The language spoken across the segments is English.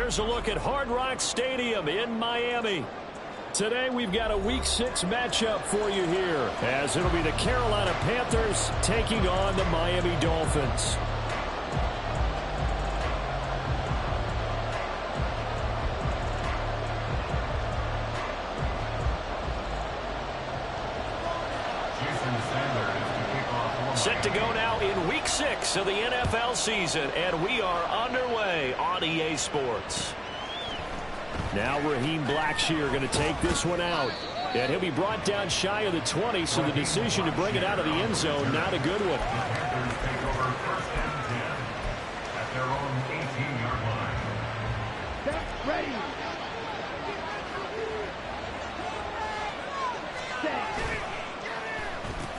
Here's a look at Hard Rock Stadium in Miami. Today we've got a Week 6 matchup for you here, as it'll be the Carolina Panthers taking on the Miami Dolphins. Set to go now in Week 6 of the NFL season, and we are underway on EA Sports. Now Raheem Blackshear going to take this one out, and he'll be brought down shy of the 20, so the decision to bring it out of the end zone, not a good one. Ready.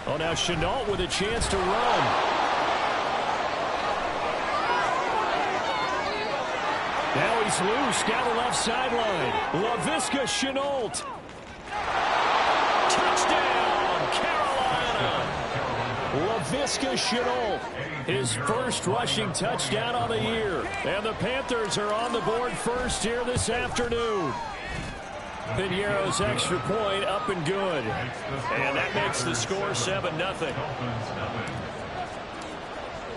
Oh, now Chenault with a chance to run. Now he's loose down the left sideline. Laviska Chenault. Touchdown, Carolina. Laviska Chenault, his first rushing touchdown on the year. And the Panthers are on the board first here this afternoon. Piñeiro's extra point up and good. And that makes the score 7-0.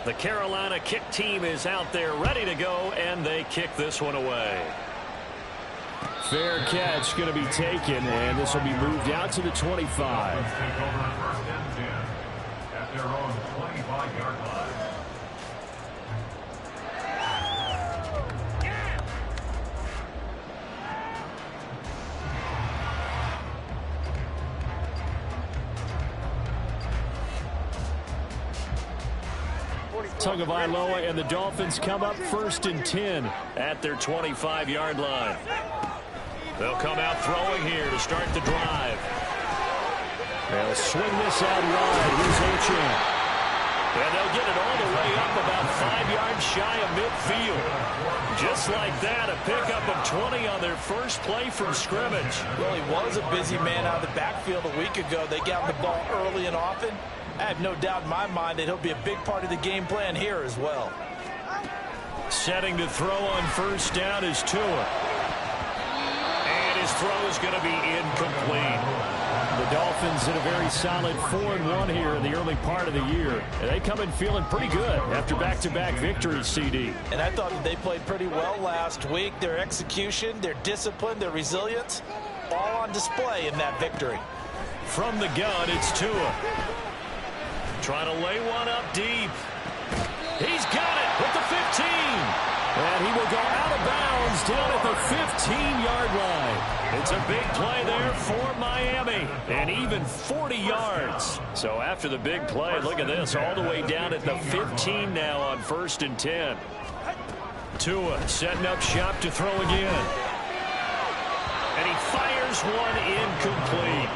The Carolina kick team is out there ready to go, and they kick this one away. Fair catch going to be taken, and this will be moved out to the 25. At their own 25-yard line. Tagovailoa and the Dolphins come up 1st and 10 at their 25-yard line. They'll come out throwing here to start the drive. They'll swing this out wide. Here's Achane. And they'll get it all the way up about 5 yards shy of midfield. Just like that, a pickup of 20 on their first play from scrimmage. Well, he was a busy man out of the backfield a week ago. They got the ball early and often. I have no doubt in my mind that he'll be a big part of the game plan here as well. Setting to throw on first down is Tua. And his throw is going to be incomplete. The Dolphins in a very solid 4-1 here in the early part of the year. And they come in feeling pretty good after back-to-back victories, CD. And I thought that they played pretty well last week. Their execution, their discipline, their resilience, all on display in that victory. From the gun, it's Tua. Trying to lay one up deep. He's got it with the 15. And he will go out of bounds down at the 15-yard line. It's a big play there for Miami. And even 40 yards. So after the big play, look at this. All the way down at the 15 now on 1st and 10. Tua setting up shop to throw again. And he fires one incomplete.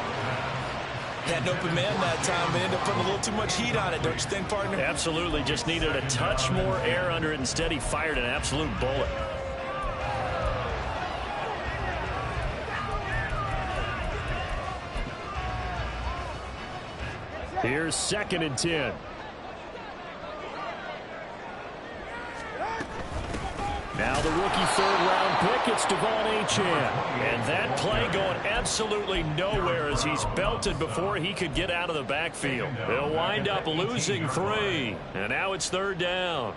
Had an open man that time, but ended up putting a little too much heat on it, don't you think, partner? Absolutely. Just needed a touch more air under it. Instead, he fired an absolute bullet. Here's 2nd and 10. Now the rookie third-round pick, it's Devon Achane. And that play going absolutely nowhere as he's belted before he could get out of the backfield. They'll wind up losing 3. And now it's 3rd down.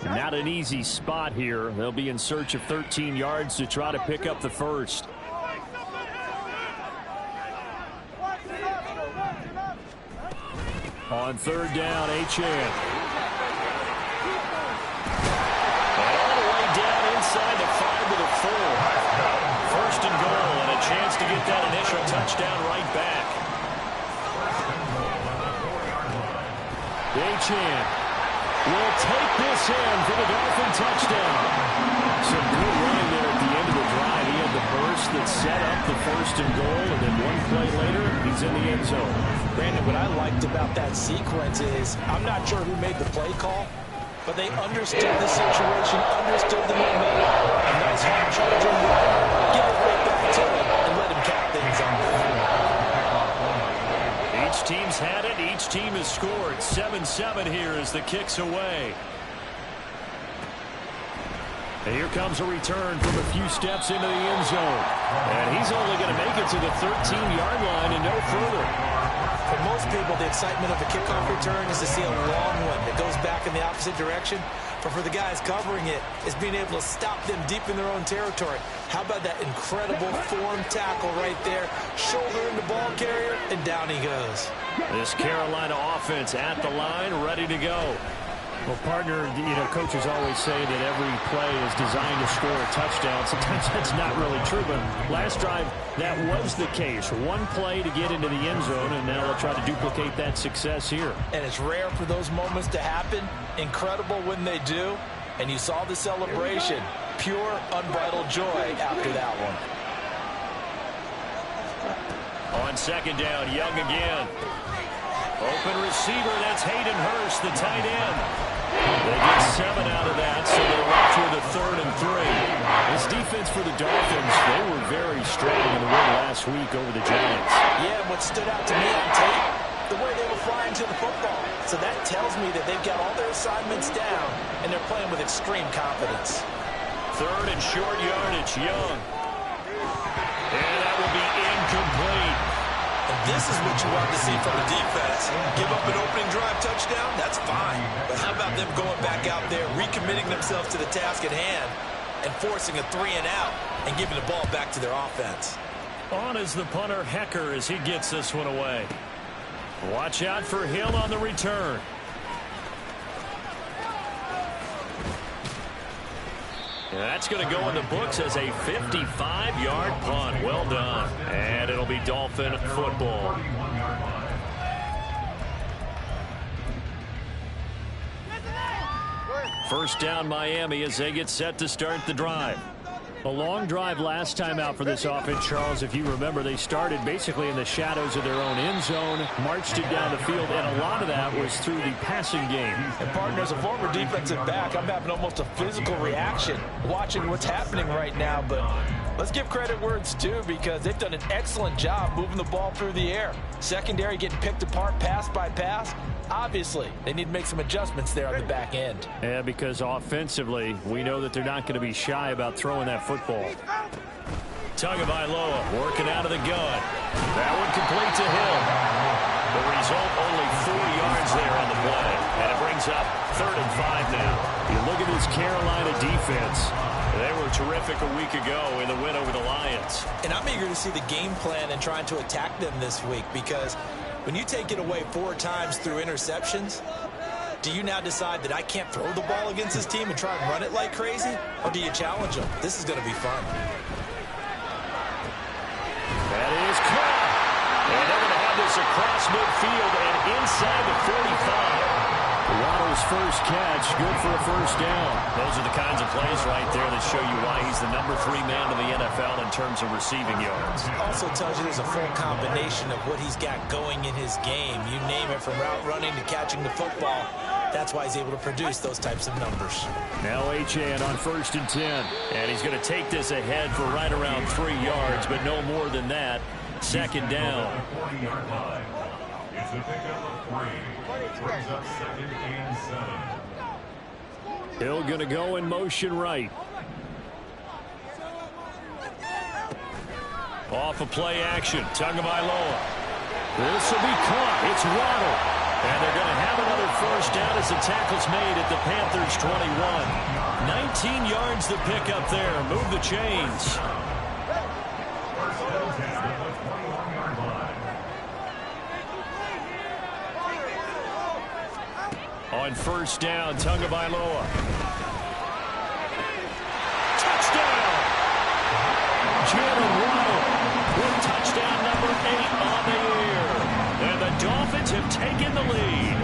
Not an easy spot here. They'll be in search of 13 yards to try to pick up the first. On 3rd down, Achane. Inside the 5 to the 4. 1st and goal, and a chance to get that initial touchdown right back. Achane will take this in for the Dolphin touchdown. Some good running there at the end of the drive. He had the burst that set up the 1st and goal, and then one play later, he's in the end zone. Brandon, what I liked about that sequence is I'm not sure who made the play call, but they understood the situation, understood the momentum. A nice hard charging run, give it right back to him, and let him cap things on. Each team's had it. Each team has scored. 7-7 here as the kick's away. And here comes a return from a few steps into the end zone. And he's only going to make it to the 13-yard line and no further. For most people, the excitement of a kickoff return is to see a long one that goes back in the opposite direction. But for the guys covering it, is being able to stop them deep in their own territory. How about that incredible form tackle right there? Shoulder in the ball carrier, and down he goes. This Carolina offense at the line, ready to go. Well, partner, coaches always say that every play is designed to score a touchdown. Sometimes that's not really true, but last drive, that was the case. One play to get into the end zone, and now they'll try to duplicate that success here. And it's rare for those moments to happen. Incredible when they do. And you saw the celebration. Pure, unbridled joy after that one. On second down, Young again. Open receiver, that's Hayden Hurst, the tight end. They get 7 out of that, so they're left with a 3rd and 3. This defense for the Dolphins, they were very strong in the win last week over the Giants. Yeah, what stood out to me on tape, the way they were flying to the football. So that tells me that they've got all their assignments down, and they're playing with extreme confidence. 3rd and short yardage, Young. And that will be incomplete. This is what you want to see from the defense. Give up an opening drive touchdown, that's fine. But how about them going back out there, recommitting themselves to the task at hand, and forcing a 3 and out, and giving the ball back to their offense. On is the punter, Hecker, as he gets this one away. Watch out for Hill on the return. That's going to go in the books as a 55-yard punt. Well done. And it'll be Dolphin football. First down, Miami, as they get set to start the drive. A long drive last time out for this offense, Charles. If you remember, they started basically in the shadows of their own end zone, marched it down the field, and a lot of that was through the passing game. And, partner, as a former defensive back, I'm having almost a physical reaction watching what's happening right now. But let's give credit where it's due, because they've done an excellent job moving the ball through the air. Secondary getting picked apart pass by pass. Obviously, they need to make some adjustments there on the back end. Yeah, because offensively, we know that they're not going to be shy about throwing that football. Tagovailoa working out of the gun. That one complete to Hill. The result, only 4 yards there on the play. And it brings up 3rd and 5 now. You look at this Carolina defense. They were terrific a week ago in the win over the Lions. And I'm eager to see the game plan and trying to attack them this week, because when you take it away 4 times through interceptions, do you now decide that I can't throw the ball against this team and try and run it like crazy? Or do you challenge them? This is going to be fun. That is caught. And they're going to have this across midfield and inside the 45. Waddle's first catch, good for a first down. Those are the kinds of plays right there that show you why he's the number 3 man in the NFL in terms of receiving yards. Also tells you there's a full combination of what he's got going in his game. You name it, from route running to catching the football. That's why he's able to produce those types of numbers. Now Achane on 1st and 10. And he's going to take this ahead for right around 3 yards, but no more than that. 2nd down. It's a pickup of 3. Brings up 2nd and 7. Hill going to go in motion right. Off of play action. Tagovailoa. This will be caught. It's Waddle. And they're going to have another first down as the tackle's made at the Panthers' 21. 19 yards to pick up there. Move the chains. On first down, Tagovailoa. Touchdown! Jalen Waddle with touchdown number 8 on the year. And the Dolphins have taken the lead.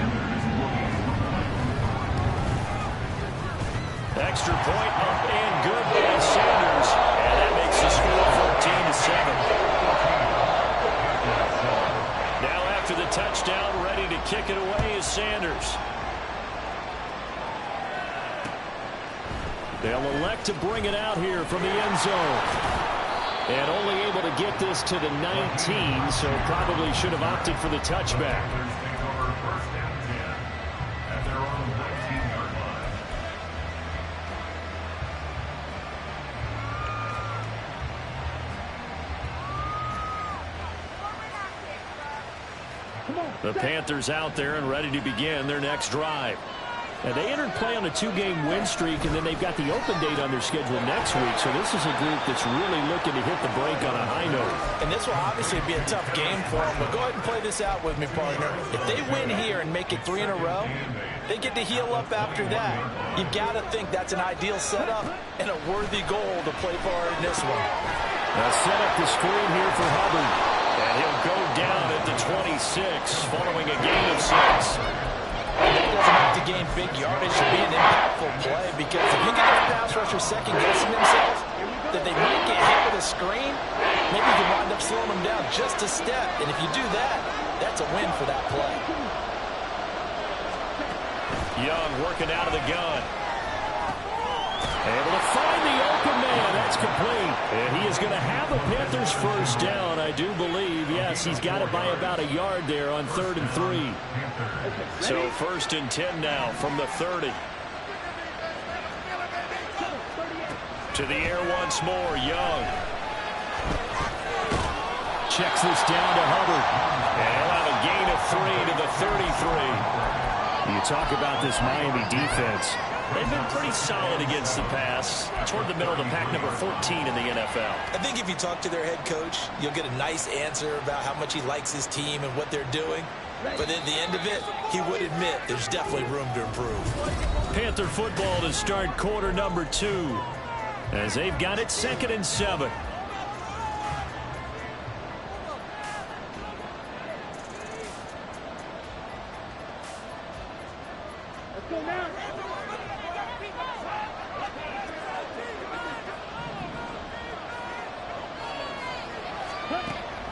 Extra point up and good by Sanders. And that makes the score 14-7. Now after the touchdown, ready to kick it away is Sanders. They'll elect to bring it out here from the end zone. And only able to get this to the 19, so probably should have opted for the touchback. The Panthers out there and ready to begin their next drive. Now, they entered play on a 2-game win streak, and then they've got the open date on their schedule next week. So this is a group that's really looking to hit the break on a high note. And this will obviously be a tough game for them, but go ahead and play this out with me, partner. If they win here and make it 3 in a row, they get to heal up after that. You've got to think that's an ideal setup and a worthy goal to play for in this one. Now set up the screen here for Hubbard. And he'll go down at the 26 following a gain of 6. And that doesn't have to gain big yardage to be an impactful play, because if you get a pass rusher second-guessing themselves that they might get hit with a screen, maybe you can wind up slowing them down just a step. And if you do that, that's a win for that play. Young working out of the gun. Able to find the open man. That's complete. And he is going to have a Panthers first down, I do believe. Yes, he's got it by about a yard there on 3rd and 3. So 1st and 10 now from the 30. To the air once more, Young. Checks this down to Hubbard. And he'll have a gain of 3 to the 33. You talk about this Miami defense. They've been pretty solid against the pass. Toward the middle of the pack, number 14 in the NFL. I think if you talk to their head coach, you'll get a nice answer about how much he likes his team and what they're doing. But at the end of it, he would admit there's definitely room to improve. Panther football to start quarter number 2. As they've got it 2nd and 7.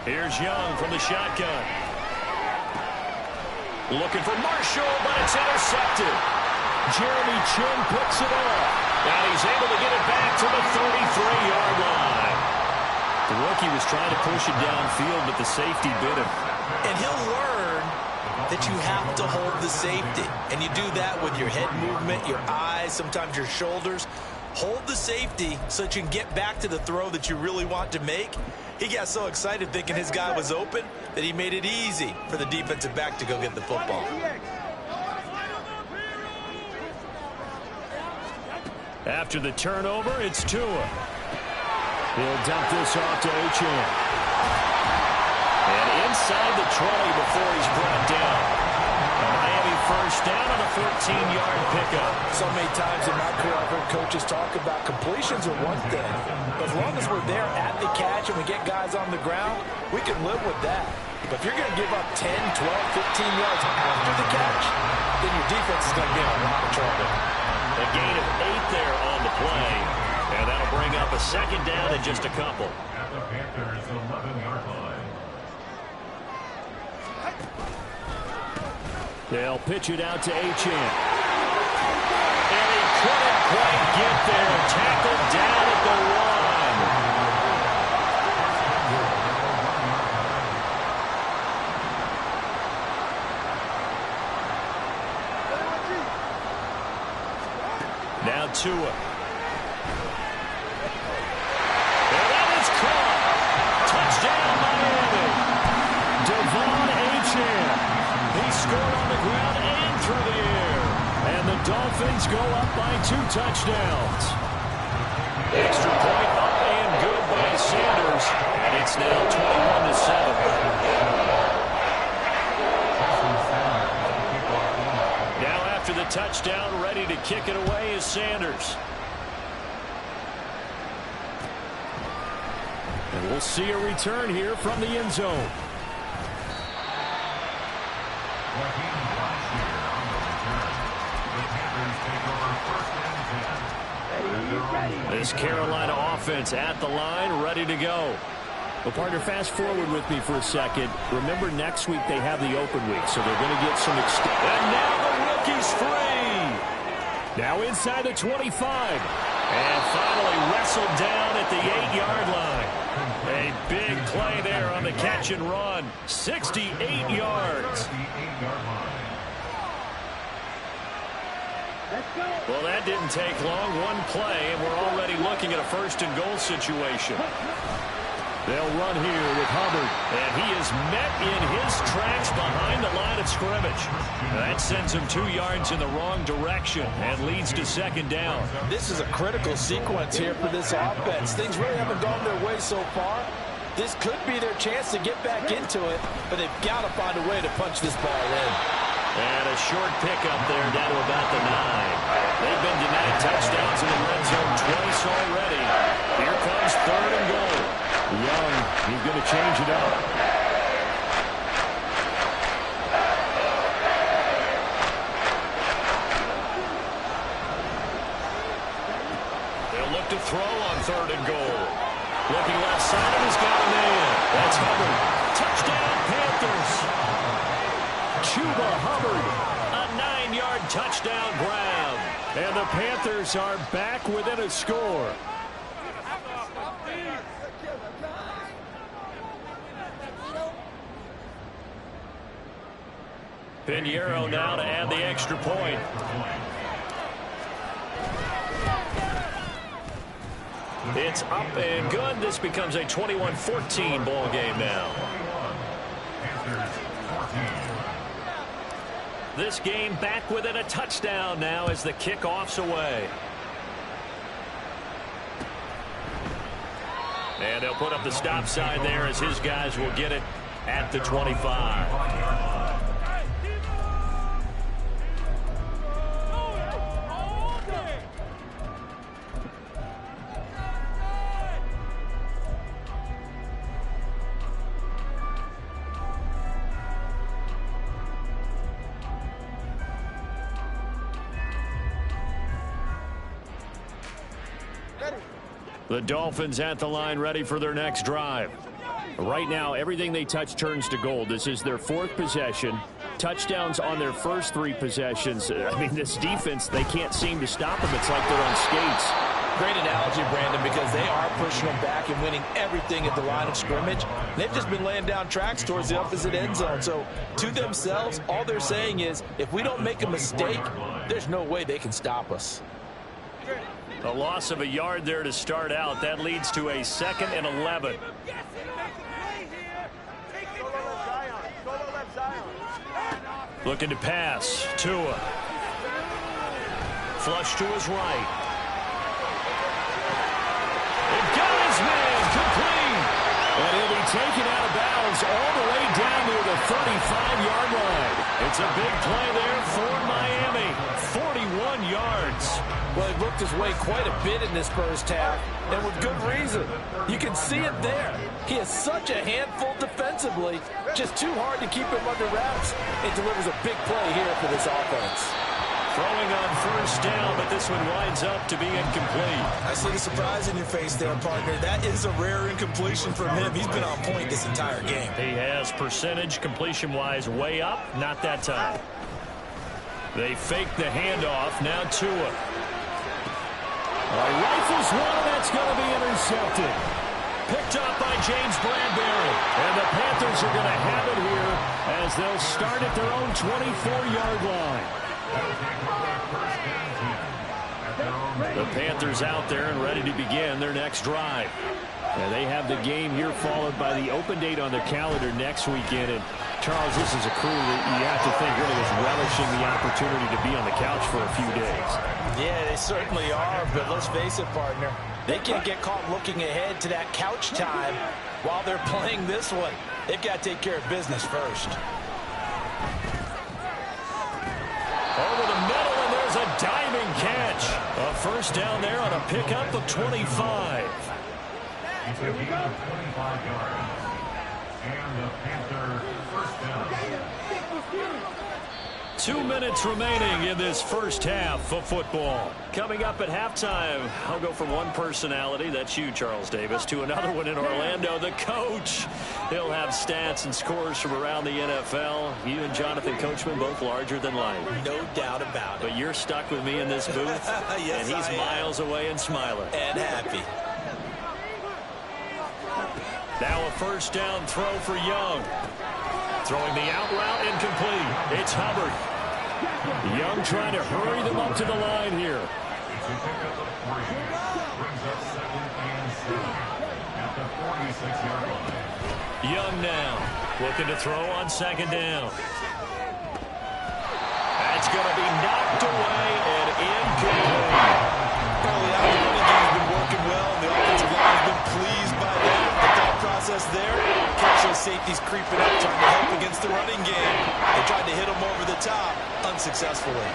Here's Young from the shotgun. Looking for Marshall, but it's intercepted. Jeremy Chin picks it up. And he's able to get it back to the 33-yard line. The rookie was trying to push it downfield, but the safety bit him. And he'll learn that you have to hold the safety. And you do that with your head movement, your eyes, sometimes your shoulders. Hold the safety so that you can get back to the throw that you really want to make. He got so excited thinking his guy was open that he made it easy for the defensive back to go get the football. After the turnover, it's Tua. He'll dump this off to Achane. And inside the 20 before he's brought down. A Miami first down on a 14-yard pickup. So many times in my career, I've heard coaches talk about completions are one thing. But as long as we're there at the catch and we get guys on the ground, we can live with that. But if you're going to give up 10, 12, 15 yards after the catch, then your defense is going to be in a lot of trouble. A gain of 8 there on the play. And that'll bring up a 2nd down in just a couple. At the Panthers' 11-yard line. They'll pitch it out to Achane. And he couldn't quite get there. Tackled down at the 1. Now Tua. And that is caught. Touchdown, Miami. Devon Achane. He scored on the ground and through the air. And the Dolphins go up by 2 touchdowns. Extra point up and good by Sanders. And it's now 21-7. Now after the touchdown, ready to kick it away is Sanders. And we'll see a return here from the end zone. This Carolina offense at the line, ready to go. Well, partner, fast forward with me for a second. Remember, next week they have the open week, so they're going to get some And now the rookie's free. Now inside the 25. And finally wrestled down at the 8-yard line. A big play there on the catch and run. 68 yards. Well, that didn't take long. One play, and we're already looking at a 1st and goal situation. They'll run here with Hubbard. And he is met in his tracks behind the line of scrimmage. That sends him 2 yards in the wrong direction and leads to second down. This is a critical sequence here for this offense. Things really haven't gone their way so far. This could be their chance to get back into it, but they've got to find a way to punch this ball in. And a short pickup there down to about the 9. They've been denied touchdowns in the red zone twice already. Here comes 3rd and goal. Young, he's going to change it up. They'll look to throw on 3rd and goal. Looking left side of his got a man. That's Hubbard. Touchdown, Panthers. Chuba Hubbard. A 9-yard touchdown grab. And the Panthers are back within a score. Pinheiro now to add the extra point. It's up and good. This becomes a 21-14 ball game now. This game back within a touchdown now as the kickoff's away. And they'll put up the stop sign there as his guys will get it at the 25. The Dolphins at the line ready for their next drive. Right now, everything they touch turns to gold. This is their 4th possession. Touchdowns on their first 3 possessions. I mean, this defense, they can't seem to stop them. It's like they're on skates. Great analogy, Brandon, because they are pushing them back and winning everything at the line of scrimmage. They've just been laying down tracks towards the opposite end zone. So, to themselves, all they're saying is, if we don't make a mistake, there's no way they can stop us. A loss of a yard there to start out. That leads to a 2nd and 11. Looking to pass. Tua. Flush to his right. It got his man complete. And he'll be taken out of bounds all the way down near the 35-yard line. It's a big play there for Miami. 41 yards. Well, he looked his way quite a bit in this first half, and with good reason. You can see it there. He is such a handful defensively, just too hard to keep him under wraps. It delivers a big play here for this offense. Throwing on first down, but this one winds up to be incomplete. I see the surprise in your face there, partner. That is a rare incompletion from him. He's been on point this entire game. He has percentage completion-wise way up, not that time. They fake the handoff. Now Tua. Rifles one, and that's going to be intercepted. Picked up by James Bradbury. And the Panthers are going to have it here as they'll start at their own 24-yard line. The Panthers out there and ready to begin their next drive. And they have the game here followed by the open date on the calendar next weekend. And Charles, this is a crew that you have to think really is relishing the opportunity to be on the couch for a few days. Yeah, they certainly are, but let's face it, partner. They can't get caught looking ahead to that couch time while they're playing this one. They've got to take care of business first. Over the middle, and there's a diving catch. A first down there on a pickup of 25. It's a gain of 25 yards. And the Panther first down. 2 minutes remaining in this first half of football. Coming up at halftime, I'll go from one personality, that's you, Charles Davis, to another one in Orlando, the coach. He'll have stats and scores from around the NFL. You and Jonathan Coachman both larger than life. No doubt about it. But you're stuck with me in this booth, Yes, and he's miles away and smiling. And happy. Now a first down throw for Young. Throwing the out route incomplete. It's Hubbard. Young trying to hurry them up to the line here. It's a pickup of 3. Brings up 2nd and 7 at the 26-yard line. Young now, looking to throw on second down. That's going to be knocked away and incomplete. Early out, the running game's been working well, and the offensive line has been pleased by that. The thought process there, catch those safeties creeping up, trying to help against the running game. They tried to hit them over the top, unsuccessfully.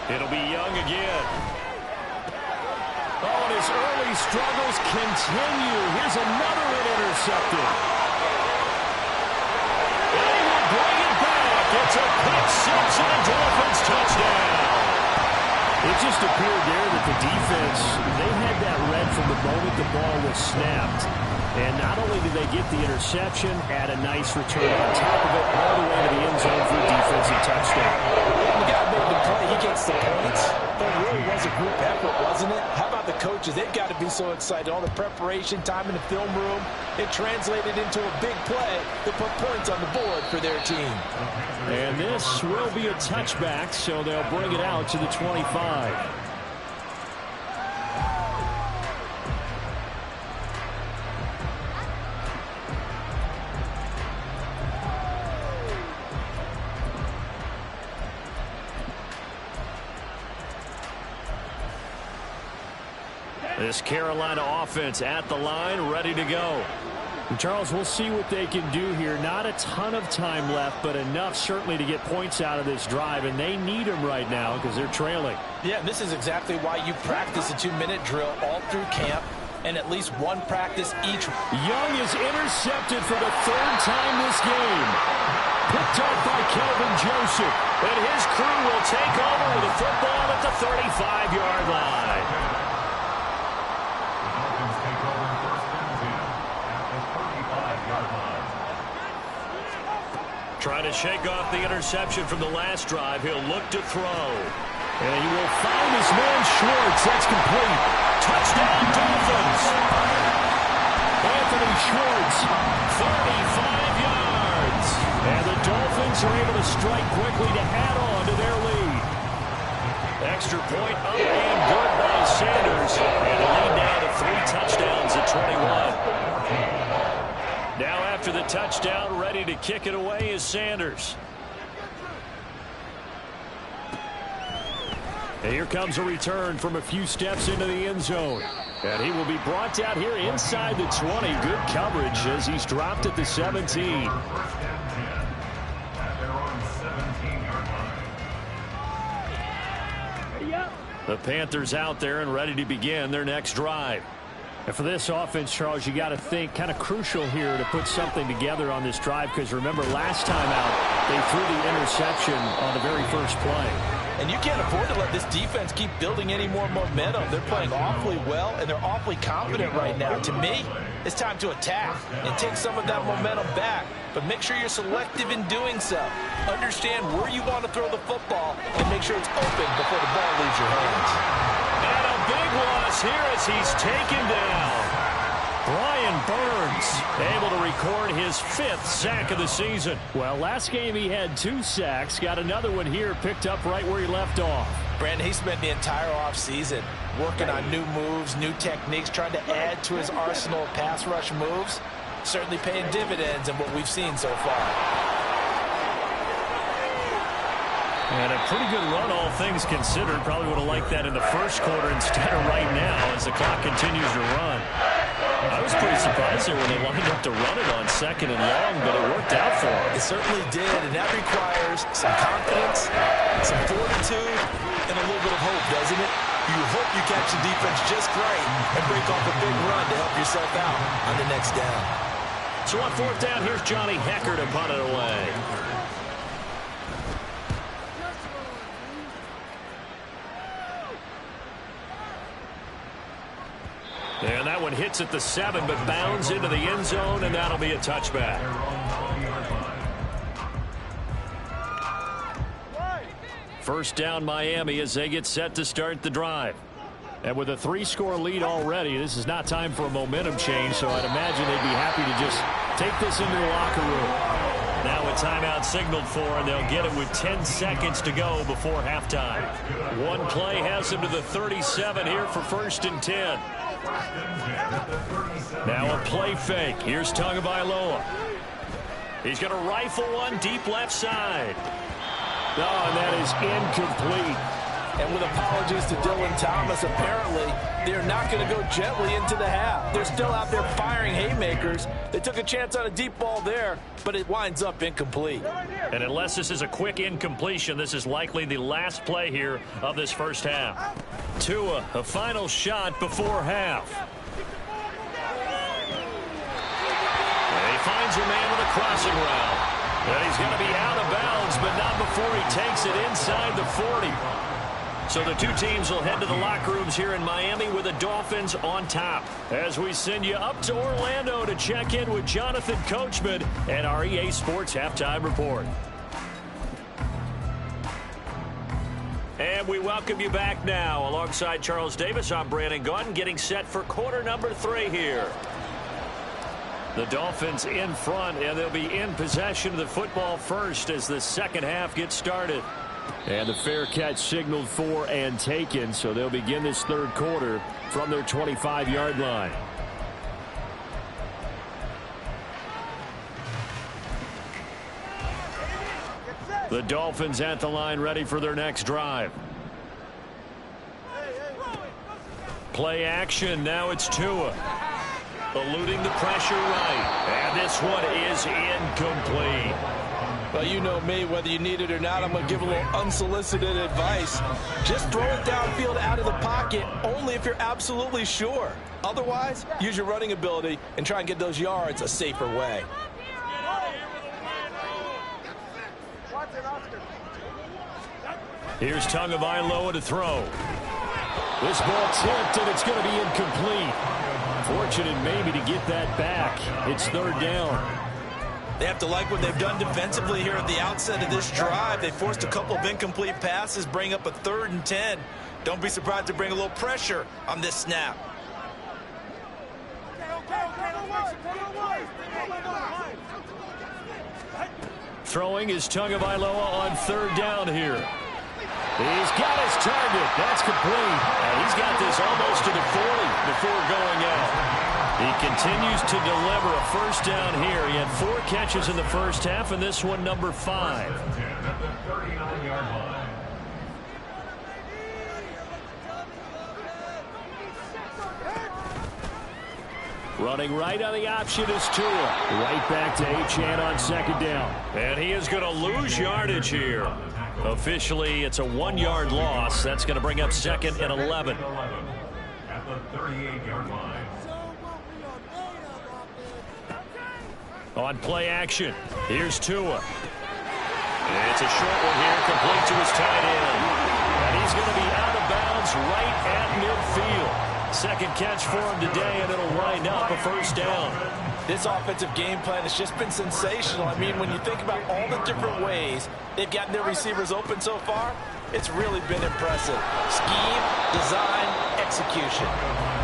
It'll be Young again. Oh, and his early struggles continue. Here's another one intercepted. And he will bring it back. It's a pick six and a Dolphins touchdown. It just appeared there that the defense, they had that read from the moment the ball was snapped. And not only did they get the interception, add a nice return on top of it, all the way to the end zone for a defensive touchdown. The guy made the play. He gets the points. But it really was a group effort, wasn't it? How about the coaches? They've got to be so excited. All the preparation time in the film room, it translated into a big play to put points on the board for their team. And this will be a touchback, so they'll bring it out to the 25. This Carolina offense at the line, ready to go. And Charles, we'll see what they can do here. Not a ton of time left, but enough certainly to get points out of this drive, and they need them right now because they're trailing. Yeah, this is exactly why you practice a 2-minute drill all through camp and at least one practice each. Young is intercepted for the third time this game. Picked up by Kelvin Joseph. And his crew will take over with a football at the 35-yard line. Trying to shake off the interception from the last drive. He'll look to throw. And he will find his man Schwartz. That's complete. Touchdown, Dolphins. Anthony Schwartz. 35 yards. And the Dolphins are able to strike quickly to add on to their lead. Extra point up and good by Sanders. And a lead now to 3 touchdowns at 21. Now after the touchdown, ready to kick it away is Sanders. And here comes a return from a few steps into the end zone. And he will be brought down here inside the 20. Good coverage as he's dropped at the 17. The Panthers out there and ready to begin their next drive. And for this offense, Charles, you got to think kind of crucial here to put something together on this drive, because remember last time out they threw the interception on the very first play. And you can't afford to let this defense keep building any more momentum. They're playing awfully well, and they're awfully confident right now. To me, it's time to attack and take some of that momentum back. But make sure you're selective in doing so. Understand where you want to throw the football and make sure it's open before the ball leaves your hands. And a big loss here as he's taken down. Brian Burns able to record his 5th sack of the season. Well, last game he had 2 sacks. Got another one here, picked up right where he left off. Brandon, he spent the entire offseason working on new moves, new techniques, trying to add to his arsenal of pass rush moves. Certainly paying dividends in what we've seen so far. And a pretty good run, all things considered. Probably would have liked that in the first quarter instead of right now as the clock continues to run. I was pretty surprised there when they lined up to run it on 2nd and long, but it worked out for them. It certainly did, and that requires some confidence, some fortitude, and a little bit of hope, doesn't it? You hope you catch the defense just right and break off a big run to help yourself out on the next down. So on 4th down, here's Johnny Hecker to punt it away. And that one hits at the 7, but bounds into the end zone, and that'll be a touchback. First down, Miami, as they get set to start the drive. And with a 3-score lead already, this is not time for a momentum change, so I'd imagine they'd be happy to just take this into the locker room. Now with timeout signaled for, and they'll get it with 10 seconds to go before halftime. One play has him to the 37 here for 1st and 10. Now a play fake. Here's Tagovailoa. He's going to rifle one deep left side. Oh, and that is incomplete. And with apologies to Dylan Thomas, apparently they're not going to go gently into the half. They're still out there firing haymakers. They took a chance on a deep ball there, but it winds up incomplete. And unless this is a quick incompletion, this is likely the last play here of this first half. Tua, a final shot before half. And he finds a man with a crossing route. And he's going to be out of bounds, but not before he takes it inside the 40. So the two teams will head to the locker rooms here in Miami with the Dolphins on top. As we send you up to Orlando to check in with Jonathan Coachman and our EA Sports Halftime Report. And we welcome you back now. Alongside Charles Davis, I'm Brandon Gaudin, getting set for quarter number 3 here. The Dolphins in front, and they'll be in possession of the football first as the second half gets started. And the fair catch signaled for and taken, so they'll begin this third quarter from their 25-yard line. The Dolphins at the line, ready for their next drive. Play action. Now it's Tua. Eluding the pressure right. And this one is incomplete. Well, you know me, whether you need it or not, I'm going to give a little unsolicited advice. Just throw it downfield out of the pocket, only if you're absolutely sure. Otherwise, use your running ability and try and get those yards a safer way. Here's Tagovailoa to throw. This ball tipped, and it's going to be incomplete. Fortunate maybe to get that back. It's third down. They have to like what they've done defensively here at the outset of this drive. They forced a couple of incomplete passes, bring up a 3rd and 10. Don't be surprised to bring a little pressure on this snap. Throwing is Tagovailoa on third down here. He's got his target. That's complete. And he's got this almost to the 40 before going out. He continues to deliver a first down here. He had 4 catches in the first half, and this one number 5. Running right on the option is Tua. Right back to Achane on second down. And he is going to lose yardage here. Officially, it's a 1-yard loss. That's going to bring up 2nd and 11. At the 38-yard line. On play action, here's Tua. It's a short one here, complete to his tight end. And he's going to be out of bounds right at midfield. Second catch for him today, and it'll wind up a first down. This offensive game plan has just been sensational. I mean, when you think about all the different ways they've gotten their receivers open so far, it's really been impressive. Scheme, design, execution.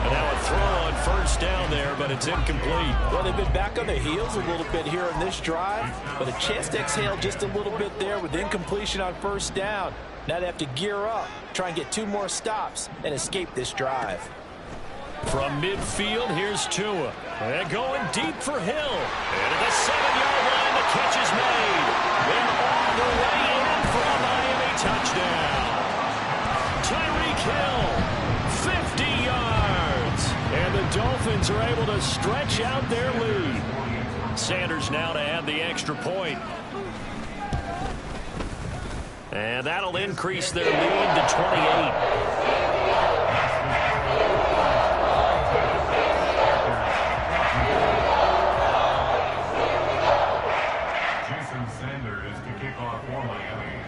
And now a throw on first down there, but it's incomplete. Well, they've been back on their heels a little bit here in this drive, but a chance to exhale just a little bit there with incompletion on first down. Now they have to gear up, try and get 2 more stops, and escape this drive. From midfield, here's Tua. And going deep for Hill. And at the 7-yard line, the catch is made. And all the way in for a Miami touchdown. Tyreek Hill, 50 yards. And the Dolphins are able to stretch out their lead. Sanders now to add the extra point. And that'll increase their lead to 28.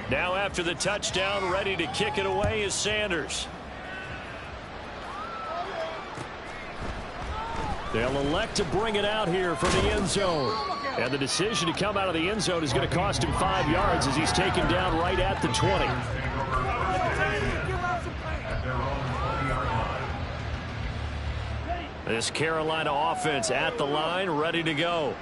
Now after the touchdown, ready to kick it away is Sanders. They'll elect to bring it out here from the end zone. And the decision to come out of the end zone is going to cost him 5 yards as he's taken down right at the 20. This Carolina offense at the line, ready to go.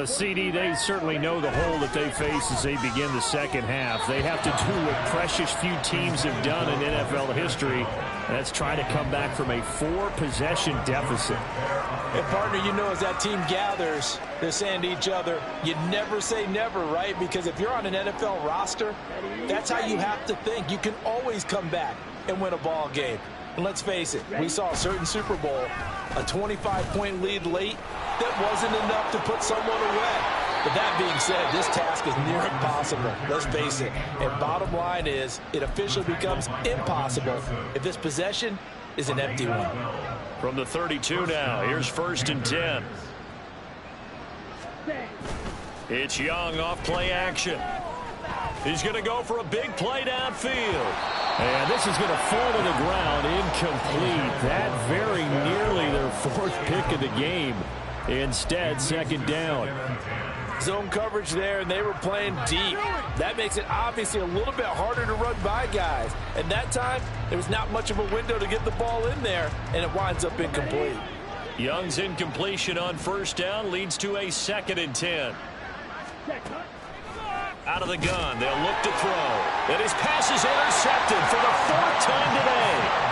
CD, they certainly know the hole that they face as they begin the second half. They have to do what precious few teams have done in NFL history. That's try to come back from a 4-possession deficit. And, partner, you know, as that team gathers, they're saying to each other, you never say never, right? Because if you're on an NFL roster, that's how you have to think. You can always come back and win a ball game. And let's face it, we saw a certain Super Bowl, a 25-point lead late, that wasn't enough to put someone away. But that being said, this task is near impossible. Let's face it. And bottom line is, it officially becomes impossible if this possession is an empty one. From the 32 now, here's 1st and 10. It's Young off play action. He's going to go for a big play downfield. And this is going to fall to the ground, incomplete. That very nearly their 4th pick of the game. Instead, 2nd down. Zone coverage there, and they were playing deep. That makes it obviously a little bit harder to run by guys. And that time, there was not much of a window to get the ball in there, and it winds up incomplete. Young's incompletion on 1st down leads to a 2nd and 10. Out of the gun, they'll look to throw. And his pass is intercepted for the 4th time today.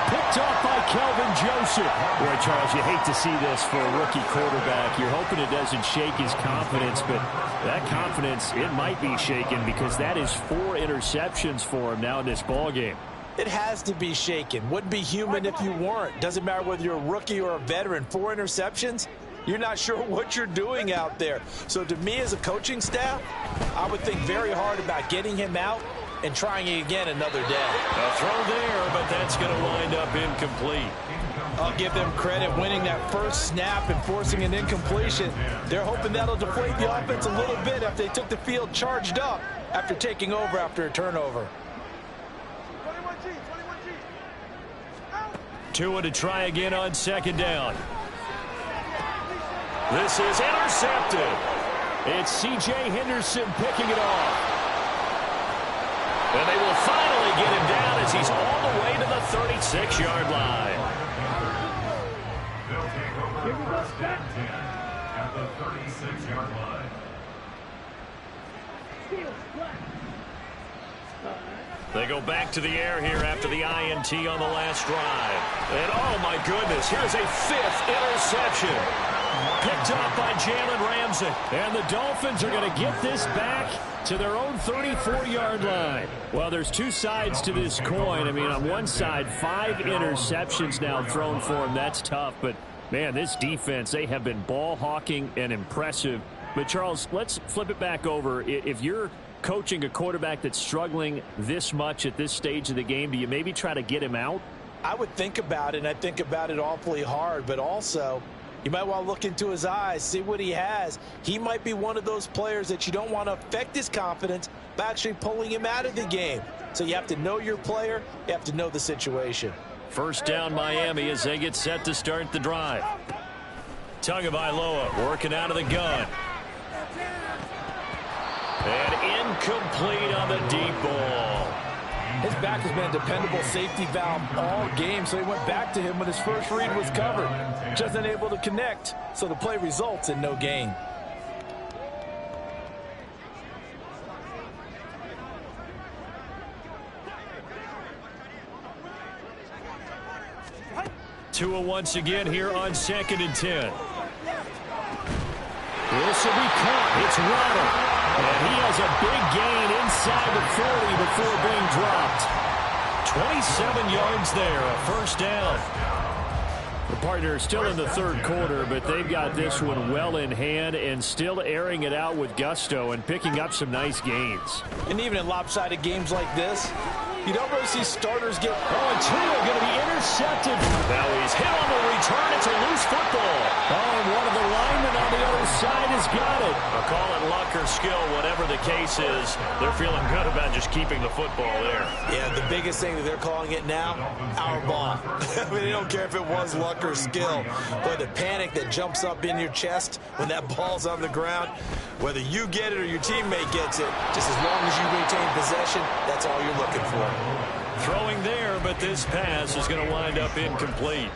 Picked off by Kelvin Joseph. Boy, Charles, you hate to see this for a rookie quarterback. You're hoping it doesn't shake his confidence, but that confidence, it might be shaken because that is 4 interceptions for him now in this ballgame. It has to be shaken. Wouldn't be human if you weren't. Doesn't matter whether you're a rookie or a veteran. 4 interceptions, you're not sure what you're doing out there. So to me as a coaching staff, I would think very hard about getting him out and trying it again another day. A throw there, but that's going to wind up incomplete. I'll give them credit winning that first snap and forcing an incompletion. They're hoping that'll deflate the offense a little bit after they took the field charged up after taking over after a turnover. Tua to try again on 2nd down. This is intercepted. It's C.J. Henderson picking it off. And they will finally get him down as he's all the way to the 36-yard line. They'll take over 1st and 10 at the 36-yard line. They go back to the air here after the INT on the last drive. And oh my goodness, here's a 5th interception. Picked up by Jalen Ramsey. And the Dolphins are going to get this back to their own 34-yard line. Well, there's 2 sides to this coin. I mean, on one side, 5 interceptions now thrown for him. That's tough. But, man, this defense, they have been ball hawking and impressive. But, Charles, let's flip it back over. If you're coaching a quarterback that's struggling this much at this stage of the game, do you maybe try to get him out? I would think about it, and I think about it awfully hard, but also you might want to look into his eyes, see what he has. He might be one of those players that you don't want to affect his confidence by actually pulling him out of the game. So you have to know your player. You have to know the situation. 1st down Miami as they get set to start the drive. Tagovailoa working out of the gun. And incomplete on the deep ball. His back has been a dependable safety valve all game, so he went back to him when his first read was covered. Just unable to connect, so the play results in no gain. Tua once again here on 2nd and 10. This will be caught. It's Waddle. And he has a big gain inside the 40 before being dropped. 27 yards there, a 1st down. The partner is still in the 3rd quarter, but they've got this one well in hand and still airing it out with gusto and picking up some nice gains. And even in lopsided games like this, you don't really see starters get... Oh, and Tua going to be intercepted. Now he's hit on the return. It's a loose football. Oh, and one of the linemen on the other side has got it. Call it luck or skill, whatever the case is. They're feeling good about just keeping the football there. Yeah, the biggest thing that they're calling it now, our ball. I mean, they don't care if it was luck or skill. But the panic that jumps up in your chest when that ball's on the ground, whether you get it or your teammate gets it, just as long as you maintain possession, that's all you're looking for. Throwing there, but this pass is going to wind up incomplete.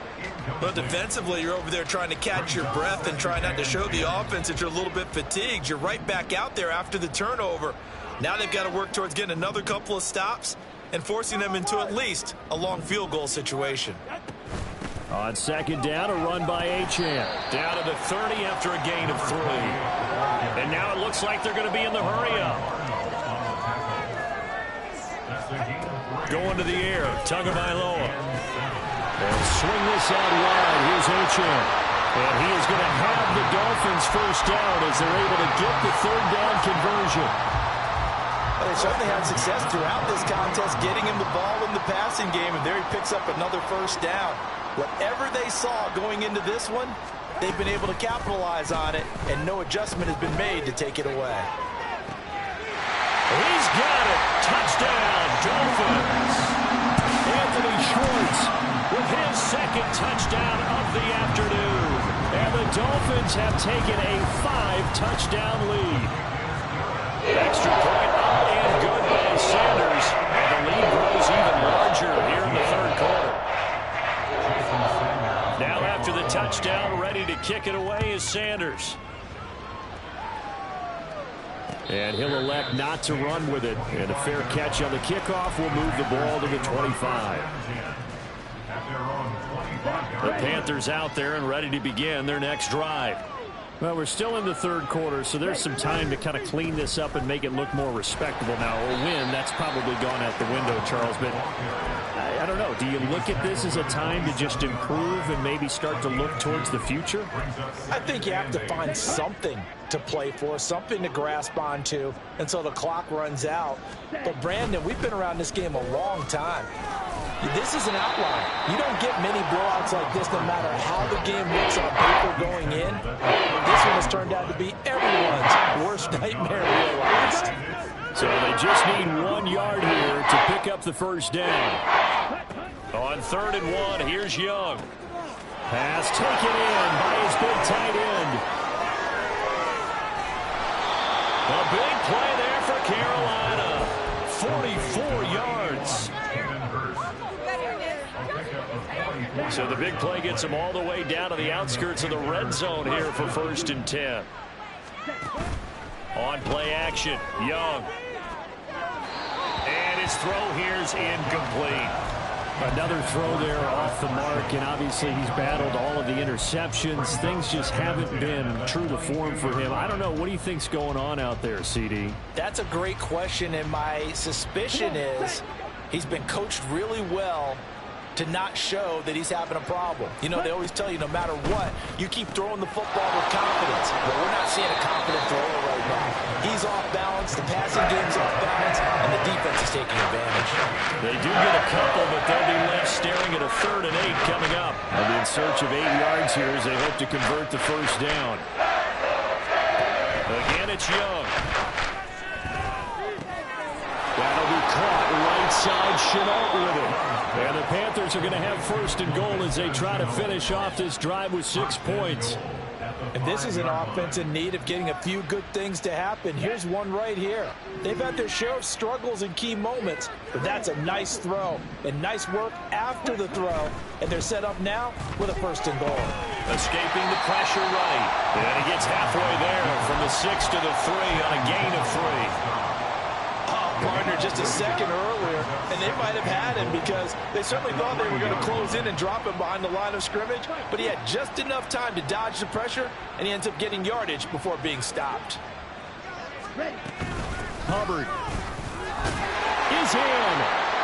But defensively, you're over there trying to catch your breath and try not to show the offense that you're a little bit fatigued. You're right back out there after the turnover. Now they've got to work towards getting another couple of stops and forcing them into at least a long field goal situation. On second down, a run by Achane. Down to the 30 after a gain of 3. And now it looks like they're going to be in the hurry-up. Going to the air, Tagovailoa. They'll swing this out wide. Here's Achane. And he is going to have the Dolphins first down as they're able to get the third down conversion. They certainly had success throughout this contest getting him the ball in the passing game, and there he picks up another first down. Whatever they saw going into this one, they've been able to capitalize on it, and no adjustment has been made to take it away. He's got it. Touchdown, Dolphins. Anthony Schwartz with his second touchdown of the afternoon. And the Dolphins have taken a 5-touchdown lead. Extra point up and good by Sanders. And the lead grows even larger here in the third quarter. Now after the touchdown, ready to kick it away is Sanders. And he'll elect not to run with it. And a fair catch on the kickoff will move the ball to the 25. The Panthers out there and ready to begin their next drive. Well, we're still in the third quarter, so there's some time to kind of clean this up and make it look more respectable. Now, a win, that's probably gone out the window, Charles, but I don't know. Do you look at this as a time to just improve and maybe start to look towards the future? I think you have to find something to play for, something to grasp onto until the clock runs out. But, Brandon, we've been around this game a long time. This is an outlier. You don't get many blowouts like this no matter how the game looks on paper going in. This one has turned out to be everyone's worst nightmare realized. So they just need 1 yard here to pick up the first down. On 3rd and 1, here's Young. Pass taken in by his big tight end. A big play there for Carolina. 44 yards. So the big play gets them all the way down to the outskirts of the red zone here for 1st and 10. On play action, Young. And his throw here's incomplete. Another throw there off the mark, and obviously he's battled all of the interceptions. Things just haven't been true to form for him. I don't know. What do you think's going on out there, CD? That's a great question, and my suspicion is he's been coached really well to not show that he's having a problem. You know, they always tell you no matter what, you keep throwing the football with confidence. But we're not seeing a confident thrower right now. He's off balance, the passing game's off balance, and the defense is taking advantage. They do get a couple, but they'll be left staring at a 3rd and 8 coming up. They'll be in search of 8 yards here as they hope to convert the first down. Again, it's Young. That'll be caught right side Chenault with it. And the Panthers are going to have 1st and goal as they try to finish off this drive with 6 points. And this is an offense in need of getting a few good things to happen. Here's one right here. They've had their share of struggles in key moments, but that's a nice throw and nice work after the throw. And they're set up now with a 1st and goal. Escaping the pressure right. And he gets halfway there from the 6 to the 3 on a gain of 3. Partner just a second earlier, and they might have had him because they certainly thought they were going to close in and drop him behind the line of scrimmage, but he had just enough time to dodge the pressure, and he ends up getting yardage before being stopped. Hubbard is in.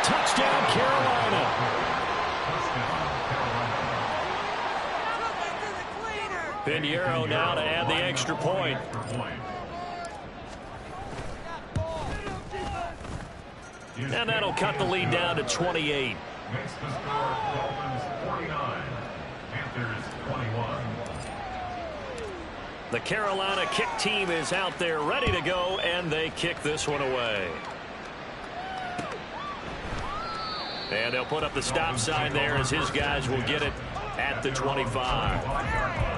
Touchdown, Carolina. Pinheiro now to add the extra point. And that'll cut the lead down to 28. Makes the score Dolphins 49, Panthers 21. The Carolina kick team is out there ready to go, and they kick this one away. And they'll put up the stop sign there as his guys will get it at the 25.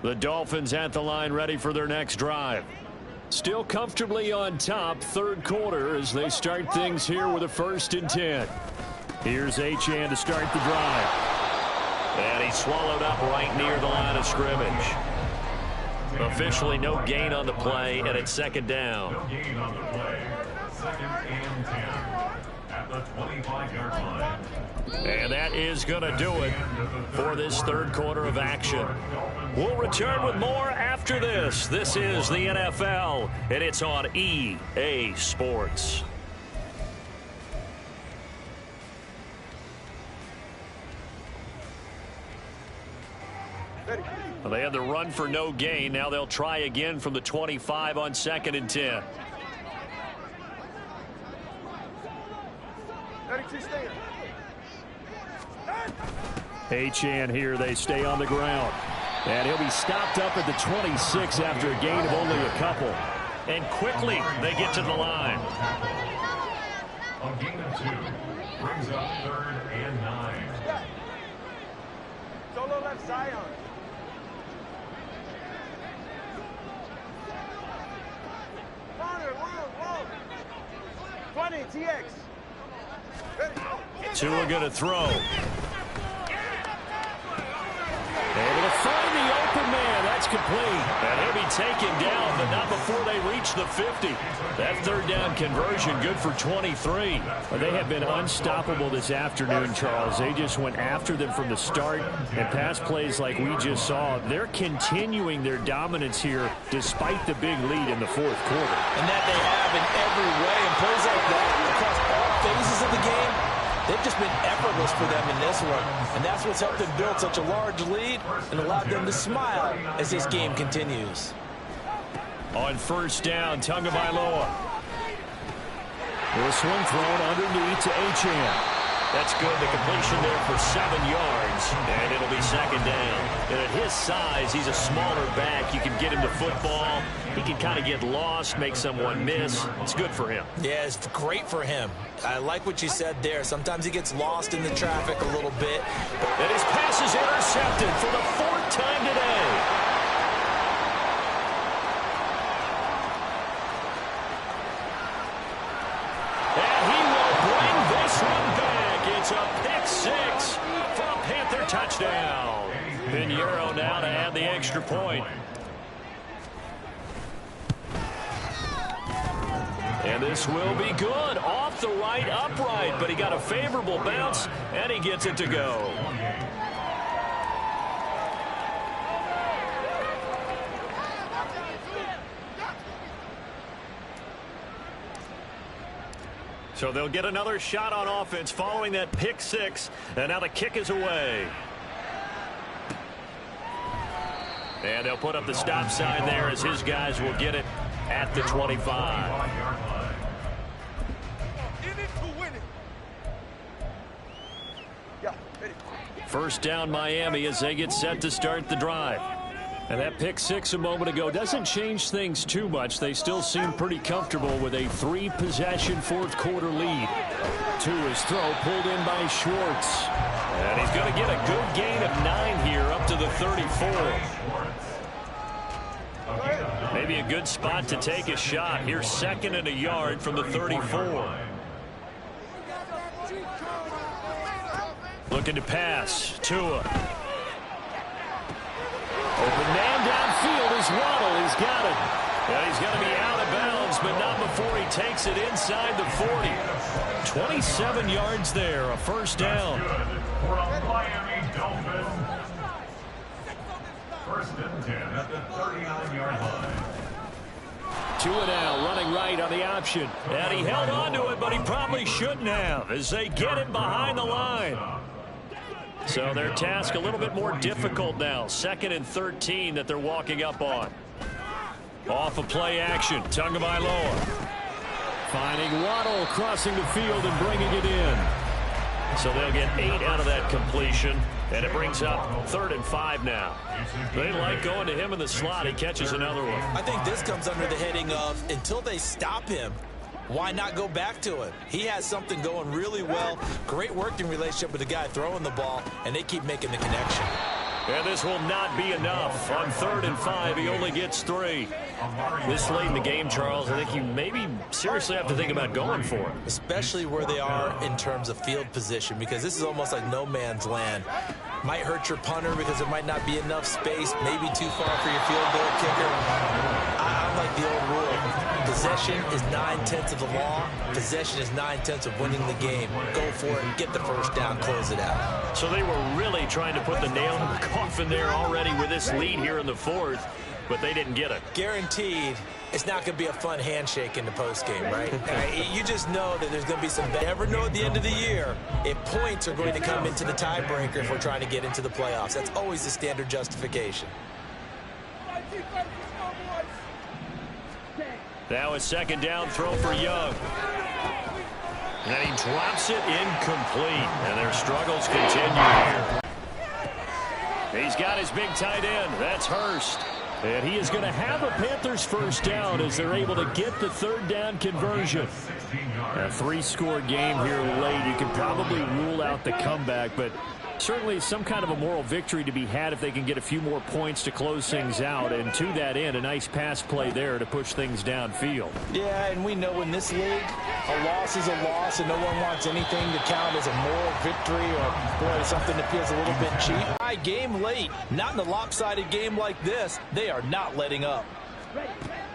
The Dolphins at the line, ready for their next drive. Still comfortably on top, third quarter, as they start things here with a 1st and 10. Here's Achane to start the drive. And he swallowed up right near the line of scrimmage. Officially no gain on the play, and it's 2nd down. No gain on the play. 2nd and 10 at the 25-yard line. And that is going to do it for this third quarter of action. We'll return with more after this. This is the NFL, and it's on EA Sports. Well, they had the run for no gain. Now they'll try again from the 25 on 2nd and 10. Achane here. They stay on the ground. And he'll be stopped up at the 26 after a gain of only a couple. And quickly they get to the line. A gain of 2 brings up 3rd and 9. Solo left Zion. Corner, long. 20, TX. Tua going to throw. Able to find the open man. That's complete. And he'll be taken down, but not before they reach the 50. That 3rd down conversion good for 23. Well, they have been unstoppable this afternoon, Charles. They just went after them from the start, and pass plays like we just saw. They're continuing their dominance here despite the big lead in the 4th quarter. And that they have in every way. And plays like that across all phases of the game, they've just been effortless for them in this one. And that's what's helped them build such a large lead and allowed them to smile as this game continues. On 1st down, Tagovailoa. This one thrown underneath to Achane. That's good. The completion there for 7 yards, and it'll be 2nd down. And at his size, he's a smaller back. You can get him to football. He can kind of get lost, make someone miss. It's good for him. Yeah, it's great for him. I like what you said there. Sometimes he gets lost in the traffic a little bit. And his pass is intercepted for the 4th time today. It's a pick-6 for a Panther touchdown. Pinheiro now to add the extra point. And this will be good. Off the right upright, but he got a favorable bounce, and he gets it to go. So they'll get another shot on offense following that pick-6, and now the kick is away. And they'll put up the stop sign there as his guys will get it at the 25. First down Miami as they get set to start the drive. And that pick-6 a moment ago doesn't change things too much. They still seem pretty comfortable with a 3-possession 4th quarter lead. Tua's throw pulled in by Schwartz. And he's going to get a good gain of 9 here up to the 34. Maybe a good spot to take a shot. Here's 2nd and a yard from the 34. Looking to pass. Tua. Open man downfield is Waddle. He's got it. And he's going to be out of bounds, but not before he takes it inside the 40. 27 yards there, a 1st down. For a Miami Dolphin. 1st and 10 at the 39-yard line. Tua now running right on the option. And he held on to it, but he probably shouldn't have as they get him behind the line. So their task a little bit more difficult now. 2nd and 13 that they're walking up on. Off of play action, Tagovailoa. Finding Waddle crossing the field and bringing it in. So they'll get 8 out of that completion, and it brings up 3rd and 5 now. They like going to him in the slot. He catches another one. I think this comes under the heading of until they stop him, why not go back to him? He has something going really well. Great working relationship with the guy throwing the ball, and they keep making the connection. And this will not be enough. On 3rd and 5, he only gets 3. This late in the game, Charles, I think you maybe seriously have to think about going for it. Especially where they are in terms of field position, because this is almost like no man's land. Might hurt your punter because there might not be enough space, maybe too far for your field goal kicker. I like the old rule. Possession is 9/10 of the law. Possession is 9/10 of winning the game. Go for it, get the first down, close it out. So they were really trying to put the nail in the coffin there already with this lead here in the 4th, but they didn't get it. Guaranteed, it's not going to be a fun handshake in the postgame, right? You just know that there's going to be some. Never know at the end of the year if points are going to come into the tiebreaker if we're trying to get into the playoffs. That's always the standard justification. Now a 2nd down throw for Young. And then he drops it incomplete. And their struggles continue here. He's got his big tight end. That's Hurst. And he is going to have a Panthers first down as they're able to get the 3rd down conversion. A 3-score game here late. You can probably rule out the comeback, but certainly some kind of a moral victory to be had if they can get a few more points to close things out. And to that end, a nice pass play there to push things downfield. Yeah, and we know in this league, a loss is a loss, and no one wants anything to count as a moral victory or, boy, something that feels a little bit cheap. High game late. Not in a lopsided game like this. They are not letting up.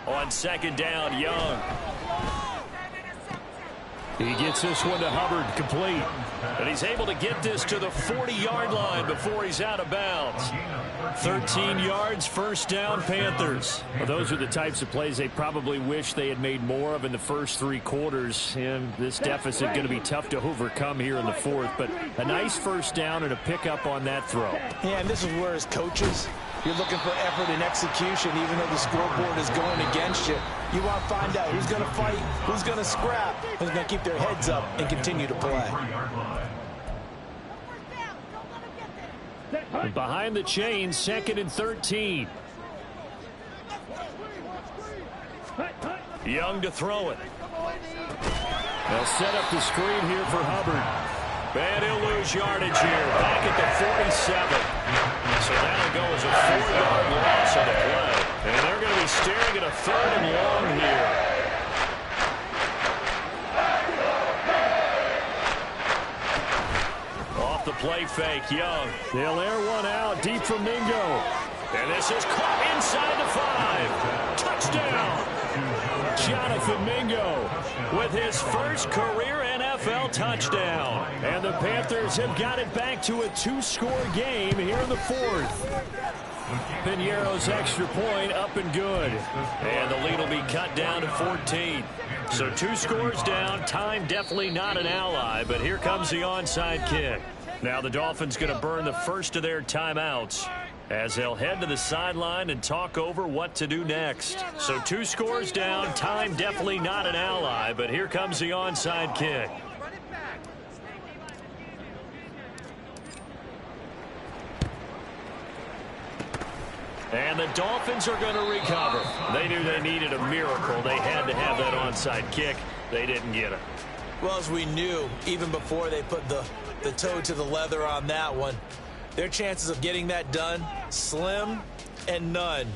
On 2nd down, Young. He gets this one to Hubbard, complete. And he's able to get this to the 40-yard line before he's out of bounds. 13 yards, first down, Panthers. Well, those are the types of plays they probably wish they had made more of in the first 3 quarters. And this deficit going to be tough to overcome here in the 4th. But a nice first down and a pickup on that throw. Yeah, and this is where as coaches, you're looking for effort and execution, even though the scoreboard is going against you. You want to find out who's going to fight, who's going to scrap, who's going to keep their heads up and continue to play. Behind the chains, 2nd and 13. Young to throw it. They'll set up the screen here for Hubbard. And he'll lose yardage here, back at the 47. So that'll go as a 4-yard loss on the play. And they're going to be staring at a 3rd and long here. Off the play fake, Young. They'll air one out deep from Mingo. And this is caught inside the 5. Touchdown! Jonathan Mingo with his first career NFL touchdown. And the Panthers have got it back to a 2-score game here in the 4th. Piñeiro's extra point up and good. And the lead will be cut down to 14. So 2 scores down. Time definitely not an ally, but here comes the onside kick. Now the Dolphins going to burn the first of their timeouts as they'll head to the sideline and talk over what to do next. So 2 scores down. Time definitely not an ally, but here comes the onside kick. And the Dolphins are going to recover. They knew they needed a miracle. They had to have that onside kick. They didn't get it. Well, as we knew, even before they put the toe to the leather on that one, their chances of getting that done, slim and none.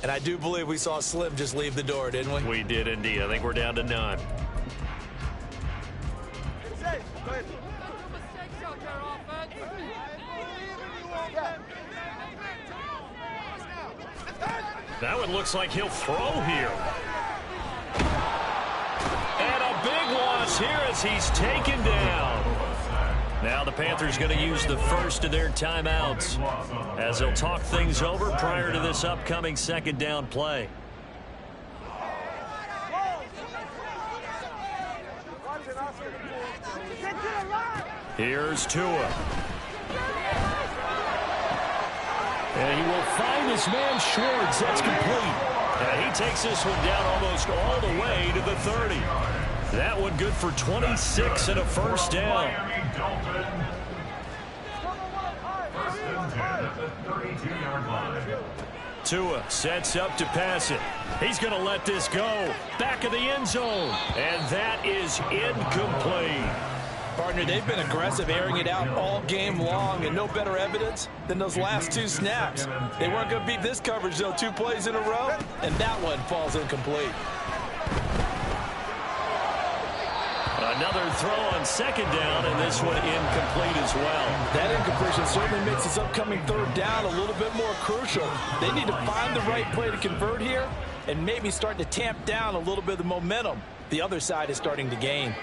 And I do believe we saw Slim just leave the door, didn't we? We did indeed. I think we're down to none. That one looks like he'll throw here. And a big loss here as he's taken down. Now the Panthers going to use the first of their timeouts as they'll talk things over prior to this upcoming 2nd down play. Here's Tua. And he will find his man Schwartz. That's complete. And he takes this one down almost all the way to the 30. That one good for 26 and a first down. Tua sets up to pass it. He's going to let this go. Back of the end zone. And that is incomplete. Partner, they've been aggressive, airing it out all game long, and no better evidence than those last 2 snaps. They weren't going to beat this coverage, though, 2 plays in a row, and that one falls incomplete. Another throw on 2nd down, and this one incomplete as well. That incompletion certainly makes this upcoming 3rd down a little bit more crucial. They need to find the right play to convert here and maybe start to tamp down a little bit of the momentum the other side is starting to gain.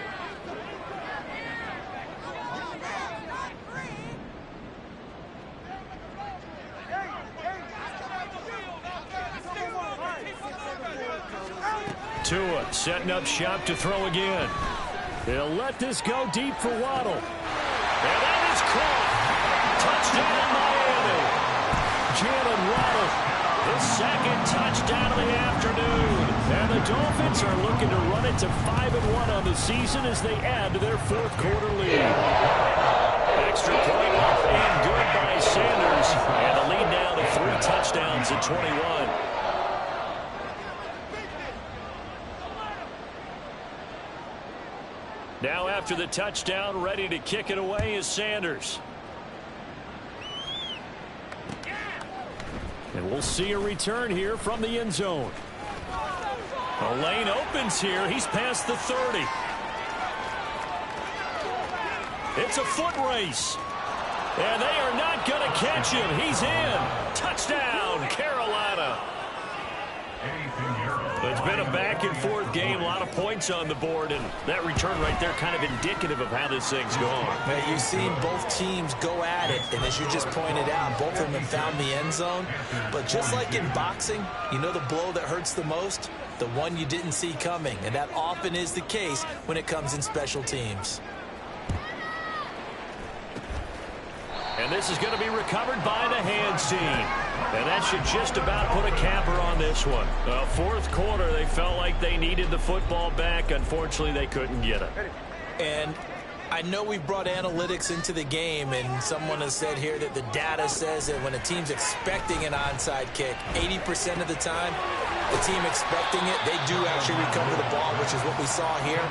Tua setting up shop to throw again. They'll let this go deep for Waddle. And that is caught. Touchdown, Miami. Jalen Waddle, His 2nd touchdown of the afternoon. and the Dolphins are looking to run it to 5-1 on the season as they add to their 4th quarter lead. Extra point up and good by Sanders. And the lead now to 3 touchdowns at 21. Now after the touchdown, ready to kick it away is Sanders. And we'll see a return here from the end zone. The lane opens here. He's past the 30. It's a foot race. And they are not going to catch him. He's in. Touchdown, Carolina. It's been a back-and-forth game, a lot of points on the board, and that return right there kind of indicative of how this thing's going. Man, you've seen both teams go at it, and as you just pointed out, both of them have found the end zone. But just like in boxing, you know the blow that hurts the most? The one you didn't see coming, and that often is the case when it comes in special teams. And this is going to be recovered by the hands team. And that should just about put a capper on this one. 4th quarter, they felt like they needed the football back. Unfortunately, they couldn't get it. And I know we've brought analytics into the game, and someone has said here that the data says that when a team's expecting an onside kick, 80% of the time, the team expecting it, they do actually recover the ball, which is what we saw here.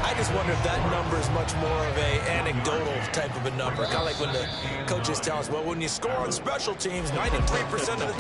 I just wonder if that number is much more of a anecdotal type of a number. Kind of like when the coaches tell us, well, when you score on special teams, 93% of the time.